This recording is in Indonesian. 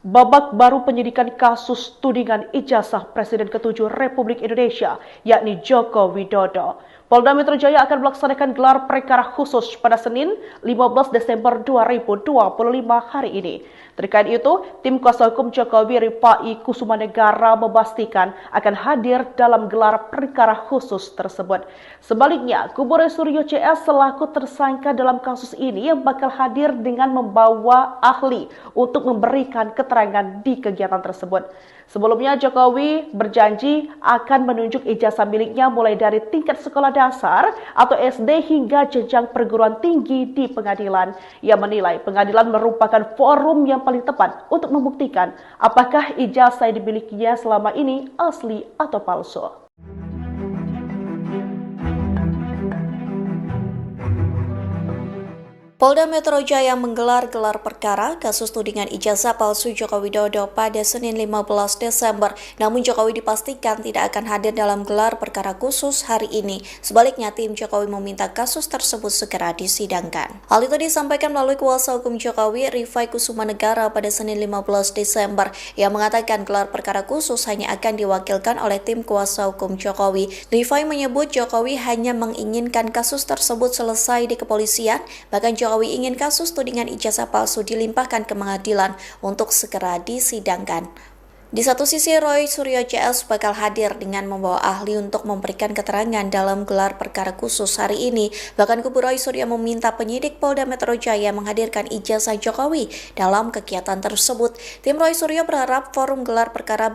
Babak baru penyidikan kasus tudingan ijazah Presiden ke-7 Republik Indonesia, yakni Joko Widodo. Polda Metro Jaya akan melaksanakan gelar perkara khusus pada Senin 15 Desember 2025 hari ini. Terkait itu, tim kuasa hukum Jokowi Rifai Kusumanegara memastikan akan hadir dalam gelar perkara khusus tersebut. Sebaliknya, kubu Roy Suryo CS selaku tersangka dalam kasus ini yang bakal hadir dengan membawa ahli untuk memberikan keterangan di kegiatan tersebut. Sebelumnya, Jokowi berjanji akan menunjuk ijazah miliknya mulai dari tingkat sekolah dasar atau SD hingga jenjang perguruan tinggi di pengadilan. Ia menilai pengadilan merupakan forum yang paling tepat untuk membuktikan apakah ijazah yang dimilikinya selama ini asli atau palsu. Polda Metro Jaya menggelar gelar perkara kasus tudingan ijazah palsu Joko Widodo pada Senin 15 Desember. Namun Jokowi dipastikan tidak akan hadir dalam gelar perkara khusus hari ini. Sebaliknya, tim Jokowi meminta kasus tersebut segera disidangkan. Hal itu disampaikan melalui kuasa hukum Jokowi, Rifai Kusumanegara, pada Senin 15 Desember. Ia mengatakan gelar perkara khusus hanya akan diwakilkan oleh tim kuasa hukum Jokowi. Rifai menyebut Jokowi hanya menginginkan kasus tersebut selesai di kepolisian, bahkan Jokowi ingin kasus tudingan ijazah palsu dilimpahkan ke pengadilan untuk segera disidangkan. Di satu sisi, Roy Suryo CS bakal hadir dengan membawa ahli untuk memberikan keterangan dalam gelar perkara khusus hari ini. Bahkan kubu Roy Suryo meminta penyidik Polda Metro Jaya menghadirkan ijazah Jokowi dalam kegiatan tersebut. Tim Roy Suryo berharap forum gelar perkara